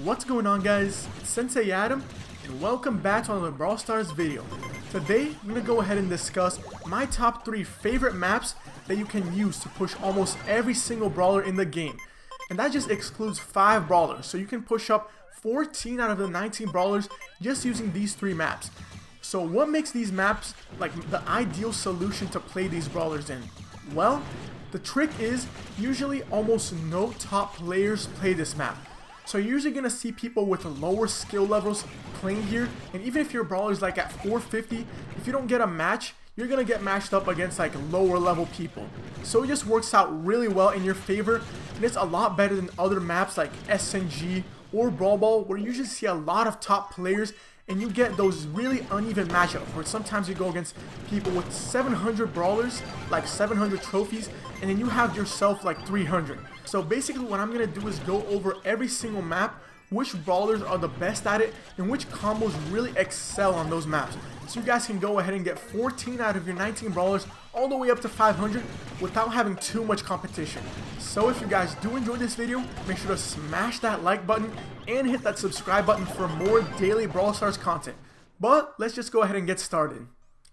What's going on, guys? It's Sensei Adam, and welcome back to another Brawl Stars video. Today, I'm going to go ahead and discuss my top 3 favorite maps that you can use to push almost every single brawler in the game. And that just excludes 5 brawlers, so you can push up 14 out of the 19 brawlers just using these 3 maps. So what makes these maps like the ideal solution to play these brawlers in? Well, the trick is usually almost no top players play this map. So you're usually going to see people with lower skill levels playing here, and even if your brawler is like at 450, if you don't get a match, you're going to get matched up against like lower level people. So it just works out really well in your favor, and it's a lot better than other maps like SNG or Brawl Ball, where you usually see a lot of top players and you get those really uneven matchups where sometimes you go against people with 700 brawlers, like 700 trophies, and then you have yourself like 300. So basically what I'm going to do is go over every single map, which brawlers are the best at it, and which combos really excel on those maps. So you guys can go ahead and get 14 out of your 19 brawlers all the way up to 500 without having too much competition. So if you guys do enjoy this video, make sure to smash that like button and hit that subscribe button for more daily Brawl Stars content. But let's just go ahead and get started.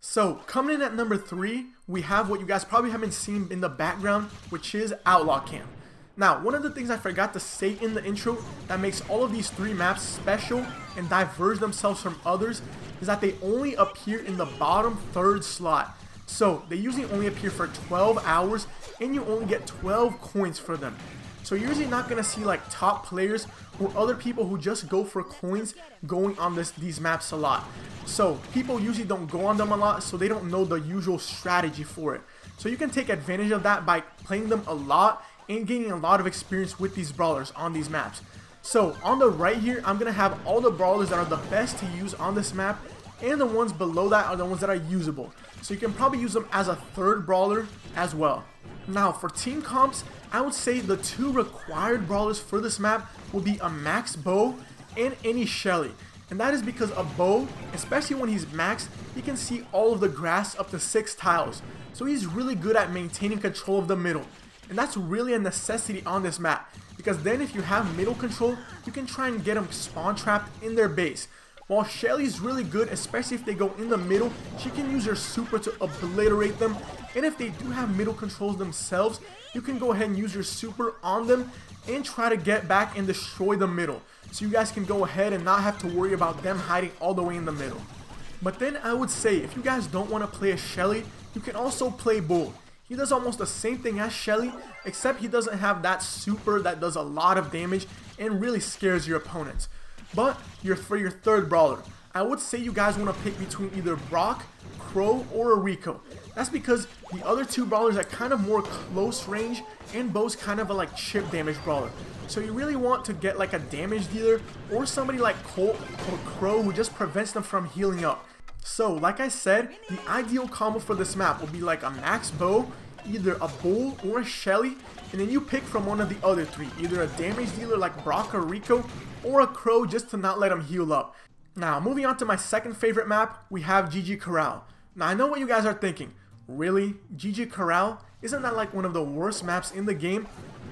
So coming in at number 3, we have what you guys probably haven't seen in the background, which is Outlaw Cam. Now, one of the things I forgot to say in the intro that makes all of these 3 maps special and diverge themselves from others is that they only appear in the bottom 3rd slot. So they usually only appear for 12 hours and you only get 12 coins for them. So you're usually not going to see like top players or other people who just go for coins going on these maps a lot. So people usually don't go on them a lot, so they don't know the usual strategy for it. So you can take advantage of that by playing them a lot and gaining a lot of experience with these brawlers on these maps. So on the right here, I'm going to have all the brawlers that are the best to use on this map, and the ones below that are the ones that are usable. So you can probably use them as a 3rd brawler as well. Now for team comps, I would say the 2 required brawlers for this map will be a max bow and any Shelly. And that is because a bow, especially when he's maxed, he can see all of the grass up to 6 tiles. So he's really good at maintaining control of the middle. And that's really a necessity on this map, because then if you have middle control, you can try and get them spawn trapped in their base. While Shelly's really good, especially if they go in the middle, she can use her super to obliterate them. And if they do have middle controls themselves, you can go ahead and use your super on them and try to get back and destroy the middle. So you guys can go ahead and not have to worry about them hiding all the way in the middle. But then I would say, if you guys don't want to play a Shelly, you can also play Bull. He does almost the same thing as Shelly, except he doesn't have that super that does a lot of damage and really scares your opponents. But for your 3rd brawler, I would say you guys want to pick between either Brock, Crow, or a Rico. That's because the other 2 brawlers are kind of more close range, and Bo's kind of a like chip damage brawler. So you really want to get like a damage dealer or somebody like Colt or Crow who just prevents them from healing up. So like I said, the ideal combo for this map will be like a max bow, either a Bull or a Shelly, and then you pick from one of the other 3, either a damage dealer like Brock or Rico, or a Crow just to not let him heal up. Now moving on to my 2nd favorite map, we have GG Corral. Now I know what you guys are thinking, really? GG Corral? Isn't that like one of the worst maps in the game?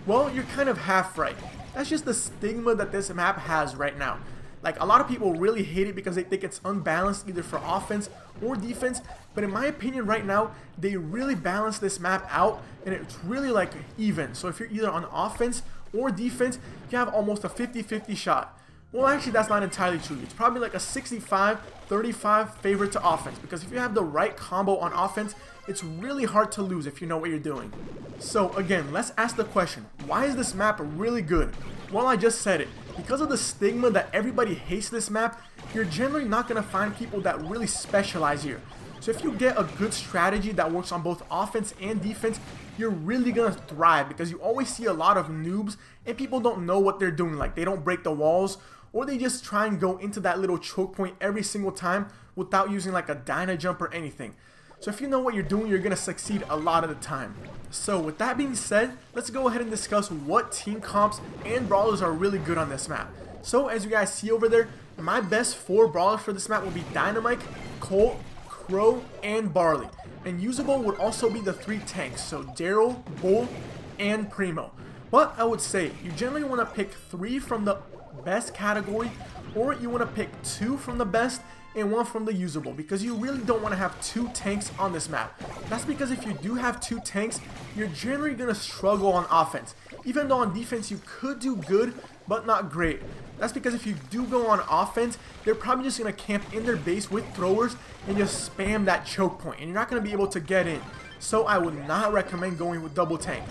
Well, you're kind of half right. That's just the stigma that this map has right now. Like, a lot of people really hate it because they think it's unbalanced either for offense or defense, but in my opinion right now, they really balance this map out and it's really like even. So if you're either on offense or defense, you have almost a 50-50 shot. Well, actually that's not entirely true. It's probably like a 65-35 favor to offense, because if you have the right combo on offense, it's really hard to lose if you know what you're doing. So again, let's ask the question, why is this map really good? Well, I just said it. Because of the stigma that everybody hates this map, you're generally not going to find people that really specialize here. So if you get a good strategy that works on both offense and defense, you're really going to thrive, because you always see a lot of noobs and people don't know what they're doing. Like, they don't break the walls, or they just try and go into that little choke point every single time without using like a dyna jump or anything. So if you know what you're doing, you're going to succeed a lot of the time. So with that being said, let's go ahead and discuss what team comps and brawlers are really good on this map. So as you guys see over there, my best 4 brawlers for this map will be Dynamite, Colt, Crow, and Barley. And usable would also be the 3 tanks, so Daryl, Bull, and Primo. But I would say you generally want to pick 3 from the best category, or you want to pick 2 from the best and 1 from the usable, because you really don't want to have 2 tanks on this map. That's because if you do have 2 tanks, you're generally going to struggle on offense. Even though on defense you could do good, but not great. That's because if you do go on offense, they're probably just going to camp in their base with throwers and just spam that choke point, and you're not going to be able to get in. So I would not recommend going with double tank.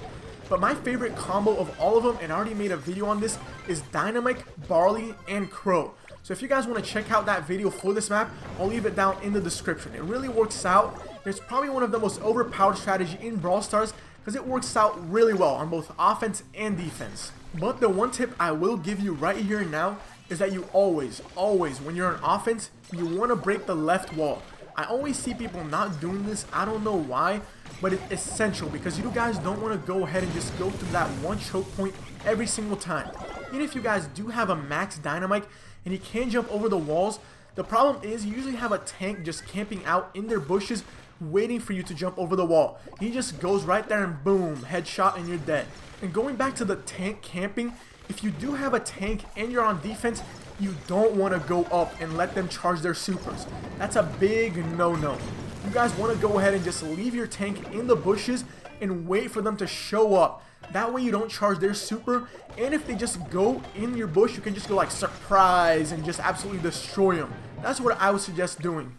But my favorite combo of all of them, and I already made a video on this, is Dynamite, Barley, and Crow. So if you guys want to check out that video for this map, I'll leave it down in the description. It really works out. It's probably one of the most overpowered strategy in Brawl Stars because it works out really well on both offense and defense. But the one tip I will give you right here and now is that you always, when you're on offense, you want to break the left wall. I always see people not doing this. I don't know why, but it's essential because you guys don't want to go ahead and just go through that one choke point every single time. Even if you guys do have a max dynamite and he can jump over the walls, the problem is you usually have a tank just camping out in their bushes waiting for you to jump over the wall. He just goes right there and boom, headshot and you're dead. And going back to the tank camping, if you do have a tank and you're on defense, you don't want to go up and let them charge their supers. That's a big no-no. You guys want to go ahead and just leave your tank in the bushes and wait for them to show up. That way you don't charge their super, and if they just go in your bush, you can just go like surprise and just absolutely destroy them. That's what I would suggest doing.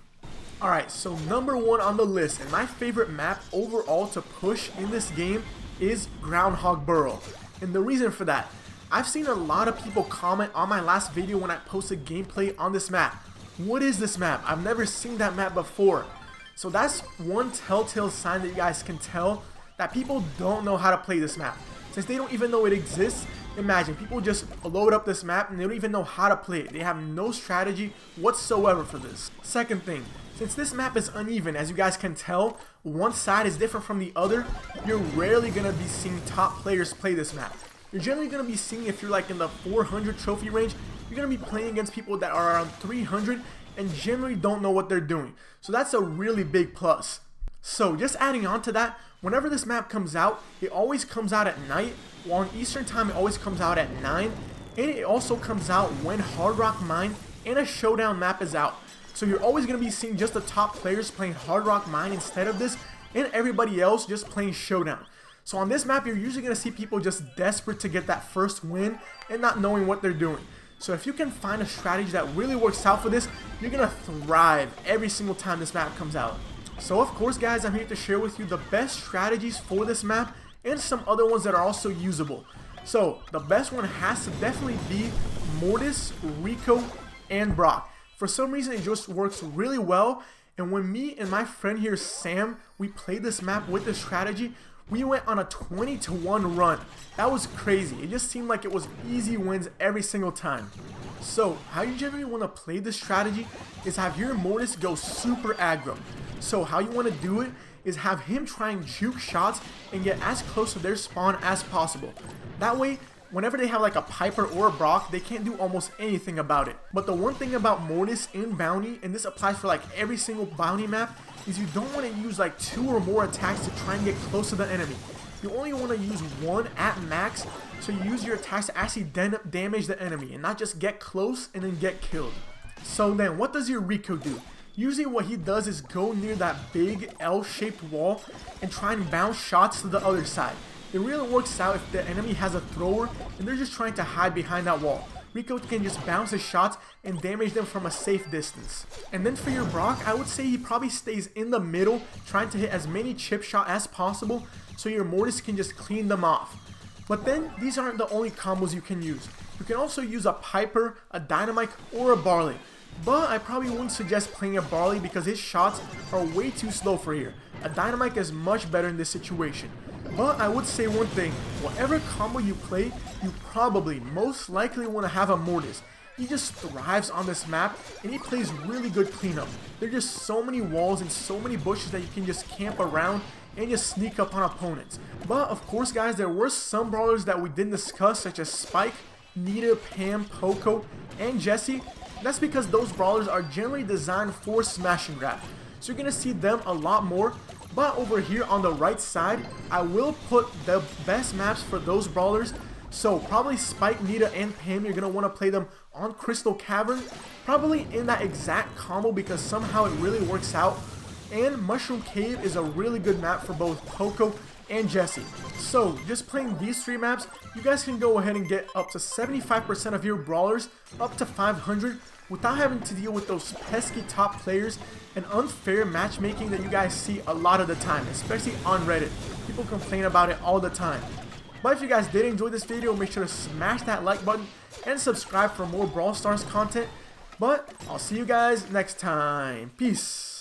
Alright, so number 1 on the list, and my favorite map overall to push in this game is Groundhog Burrow. And the reason for that, I've seen a lot of people comment on my last video when I posted gameplay on this map. What is this map? I've never seen that map before. So that's one telltale sign that you guys can tell that people don't know how to play this map. Since they don't even know it exists, imagine people just load up this map and they don't even know how to play it. They have no strategy whatsoever for this. Second thing, since this map is uneven, as you guys can tell, one side is different from the other, you're rarely going to be seeing top players play this map. You're generally going to be seeing, if you're like in the 400 trophy range, you're going to be playing against people that are around 300 and generally don't know what they're doing. So that's a really big plus. So just adding on to that, whenever this map comes out, it always comes out at night, while in Eastern time it always comes out at 9, and it also comes out when Hard Rock Mine and a Showdown map is out. So you're always going to be seeing just the top players playing Hard Rock Mine instead of this, and everybody else just playing Showdown. So on this map, you're usually going to see people just desperate to get that first win and not knowing what they're doing. So if you can find a strategy that really works out for this, you're going to thrive every single time this map comes out. So of course guys, I'm here to share with you the best strategies for this map and some other ones that are also usable. So the best one has to definitely be Mortis, Rico, and Brock. For some reason it just works really well, and when me and my friend here Sam, we played this map with this strategy, we went on a 20-1 run. That was crazy. It just seemed like it was easy wins every single time. So how you generally want to play this strategy is have your Mortis go super aggro. So how you want to do it is have him try and juke shots and get as close to their spawn as possible. That way, whenever they have like a Piper or a Brock, they can't do almost anything about it. But the one thing about Mortis in Bounty, and this applies for like every single Bounty map, is you don't want to use like 2 or more attacks to try and get close to the enemy. You only want to use 1 at max, so you use your attacks to actually damage the enemy and not just get close and then get killed. So then what does your Rico do? Usually what he does is go near that big L-shaped wall and try and bounce shots to the other side. It really works out if the enemy has a thrower and they're just trying to hide behind that wall. Rico can just bounce his shots and damage them from a safe distance. And then for your Brock, I would say he probably stays in the middle trying to hit as many chip shots as possible so your Mortis can just clean them off. But then these aren't the only combos you can use. You can also use a Piper, a Dynamite, or a Barley. But I probably wouldn't suggest playing a Barley because his shots are way too slow for here. A Dynamite is much better in this situation. But I would say one thing, whatever combo you play, you probably most likely want to have a Mortis. He just thrives on this map and he plays really good cleanup. There are just so many walls and so many bushes that you can just camp around and just sneak up on opponents. But of course guys, there were some brawlers that we didn't discuss, such as Spike, Nita, Pam, Poco, and Jesse. That's because those brawlers are generally designed for smash and grab. So you're going to see them a lot more. But over here on the right side, I will put the best maps for those brawlers. So probably Spike, Nita, and Pam, you're going to want to play them on Crystal Cavern, probably in that exact combo because somehow it really works out. And Mushroom Cave is a really good map for both Poco and Jesse. So just playing these 3 maps, you guys can go ahead and get up to 75% of your brawlers up to 500 without having to deal with those pesky top players and unfair matchmaking that you guys see a lot of the time, especially on Reddit. People complain about it all the time. But if you guys did enjoy this video, make sure to smash that like button and subscribe for more Brawl Stars content. But I'll see you guys next time. Peace.